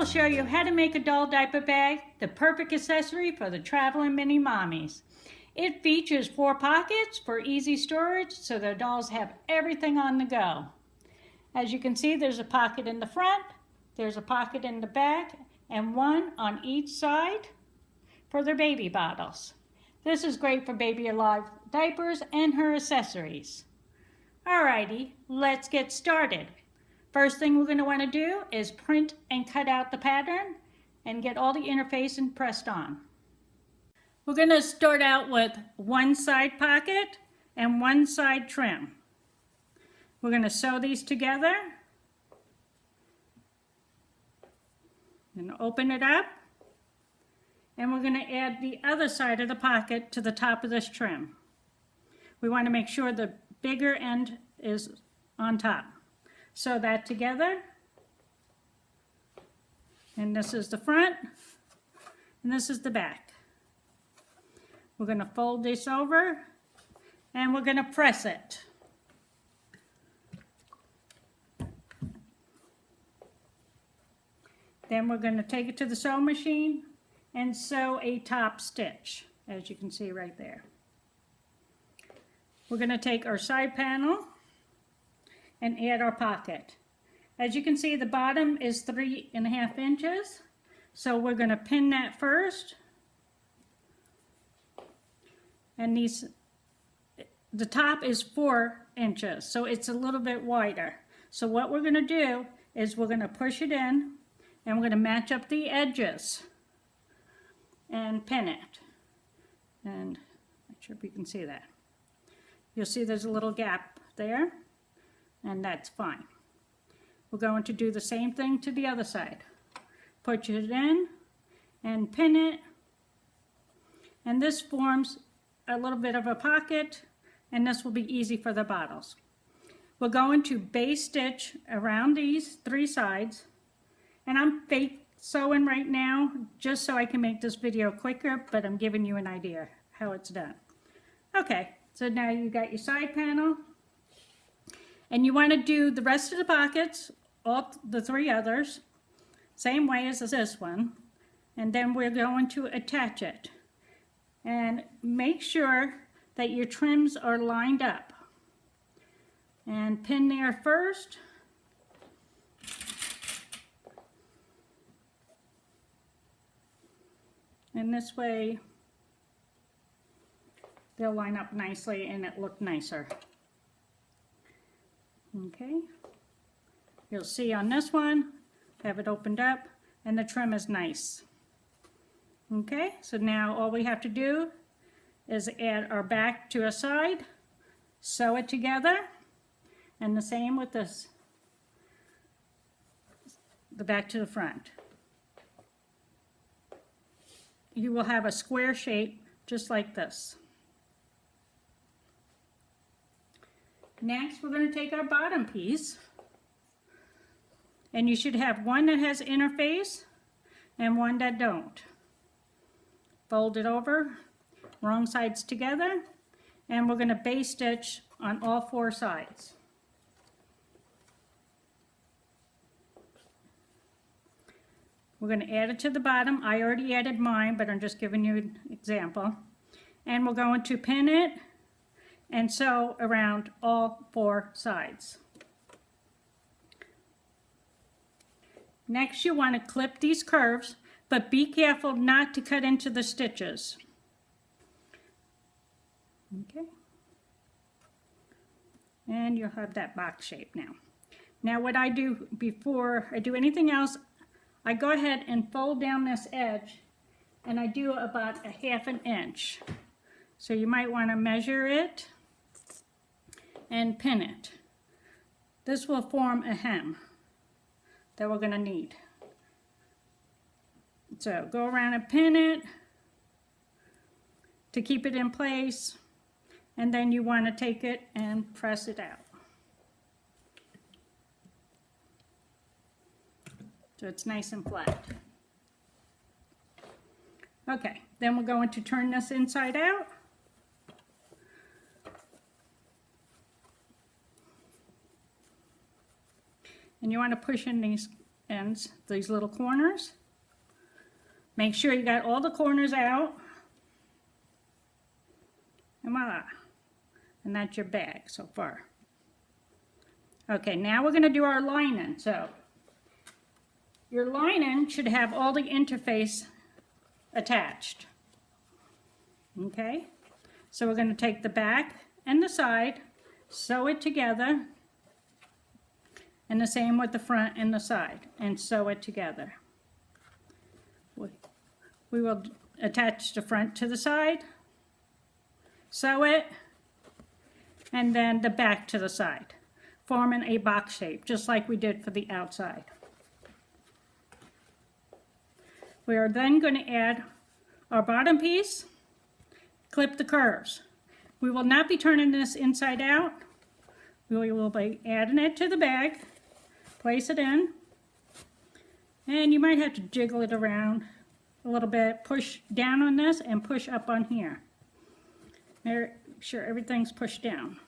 show you how to make a doll diaper bag, the perfect accessory for the traveling mini mommies. It features 4 pockets for easy storage so the dolls have everything on the go. As you can see, there's a pocket in the front, there's a pocket in the back, and one on each side for their baby bottles. This is great for baby alive diapers and her accessories. Alrighty, let's get started. First thing we're going to want to do is print and cut out the pattern and get all the interface and pressed on. We're going to start out with one side pocket and one side trim. We're going to sew these together and open it up, and we're going to add the other side of the pocket to the top of this trim. We want to make sure the bigger end is on top. Sew that together, and this is the front and this is the back. We're going to fold this over and we're going to press it. Then we're going to take it to the sewing machine and sew a top stitch, as you can see right there. We're going to take our side panel and add our pocket. As you can see, the bottom is 3.5 inches, so we're going to pin that first, and the top is 4 inches, so it's a little bit wider. So what we're going to do is we're going to push it in and we're going to match up the edges and pin it. And not sure if you can see that. You'll see there's a little gap there, and that's fine. We're going to do the same thing to the other side. Push it in and pin it, and this forms a little bit of a pocket, and this will be easy for the bottles. We're going to base stitch around these 3 sides, and I'm fake sewing right now just so I can make this video quicker, but I'm giving you an idea how it's done. Okay, so now you got your side panel. And you want to do the rest of the pockets, all the 3 others, same way as this one. And then we're going to attach it. And make sure that your trims are lined up. And pin there first. And this way, they'll line up nicely and it look nicer. Okay, you'll see on this one, have it opened up, and the trim is nice. Okay, so now all we have to do is add our back to a side, sew it together, and the same with this, the back to the front. You will have a square shape just like this. Next, we're going to take our bottom piece, and you should have one that has interface and one that don't. Fold it over, wrong sides together, and we're going to base stitch on all 4 sides. We're going to add it to the bottom. I already added mine, but I'm just giving you an example. And we're going to pin it and sew around all 4 sides. Next, you want to clip these curves, but be careful not to cut into the stitches. Okay. And you'll have that box shape now. Now what I do before I do anything else, I go ahead and fold down this edge, and I do about 1/2 inch. So you might want to measure it and pin it. This will form a hem that we're going to need. So go around and pin it to keep it in place, and then you want to take it and press it out. So it's nice and flat. Okay, then we're going to turn this inside out. And you want to push in these ends, these little corners. Make sure you got all the corners out. And voila. And that's your bag so far. Okay, now we're going to do our lining. So your lining should have all the interface attached. Okay, so we're going to take the back and the side, sew it together, and the same with the front and the side, and sew it together. We will attach the front to the side, sew it, and then the back to the side, forming a box shape, just like we did for the outside. We are then going to add our bottom piece, clip the curves. We will not be turning this inside out. We will be adding it to the bag, place it in, and you might have to jiggle it around a little bit, push down on this and push up on here. Make sure everything's pushed down.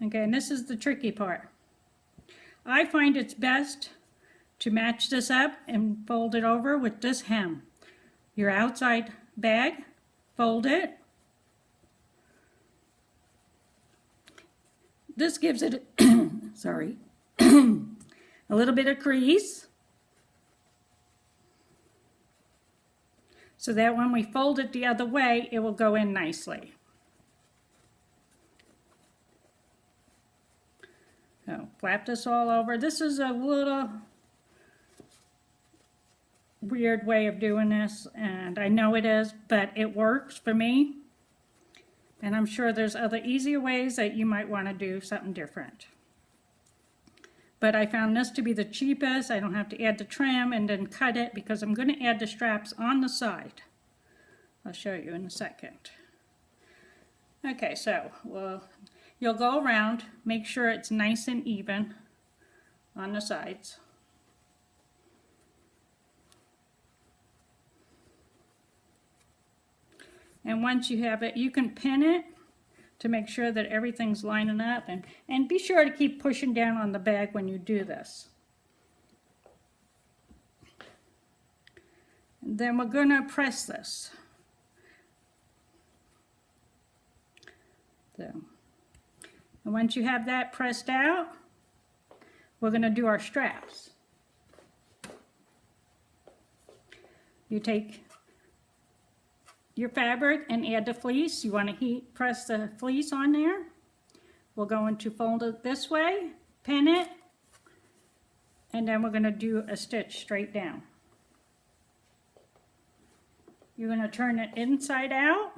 Okay, and this is the tricky part. I find it's best to match this up and fold it over with this hem. Your outside bag, fold it. This gives it, sorry, a little bit of crease, so that when we fold it the other way, it will go in nicely. So flap this all over. This is a little weird way of doing this, and I know it is, but it works for me. And I'm sure there's other easier ways that you might want to do something different. But I found this to be the cheapest. I don't have to add the trim and then cut it, because I'm going to add the straps on the side. I'll show you in a second. Okay, so you'll go around, make sure it's nice and even on the sides. And once you have it, you can pin it to make sure that everything's lining up, and be sure to keep pushing down on the bag when you do this. And then we're going to press this. So, and once you have that pressed out, we're going to do our straps. You take your fabric and add the fleece. You want to heat press the fleece on there. We're going to fold it this way, pin it, and then we're going to do a stitch straight down. You're going to turn it inside out,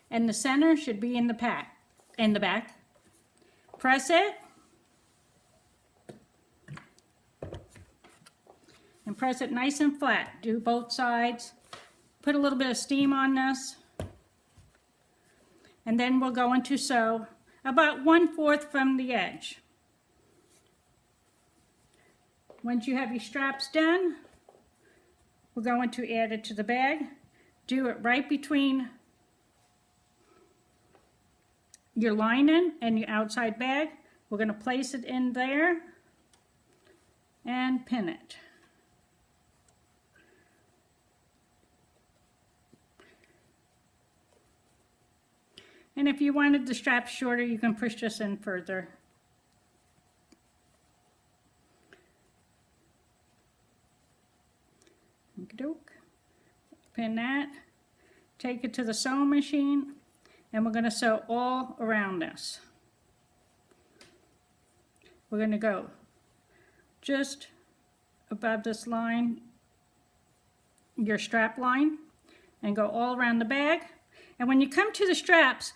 and the center should be in the back. Press it, and press it nice and flat. Do both sides. Put a little bit of steam on this. And then we're going to sew about 1/4 from the edge. Once you have your straps done, we're going to add it to the bag. Do it right between your lining and your outside bag. We're going to place it in there and pin it. And if you wanted the straps shorter, you can push this in further. Okey-doke. Pin that. Take it to the sewing machine, and we're going to sew all around this. We're going to go just above this line, your strap line, and go all around the bag. And when you come to the straps,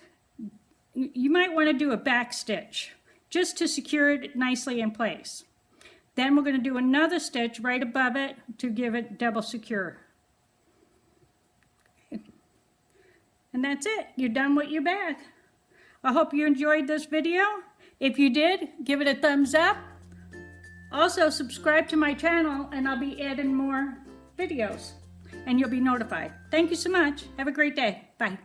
you might want to do a back stitch just to secure it nicely in place. Then we're going to do another stitch right above it to give it double secure. And that's it. You're done with your bag. I hope you enjoyed this video. If you did, give it a thumbs up. Also, subscribe to my channel, and I'll be adding more videos, and you'll be notified. Thank you so much. Have a great day. Bye.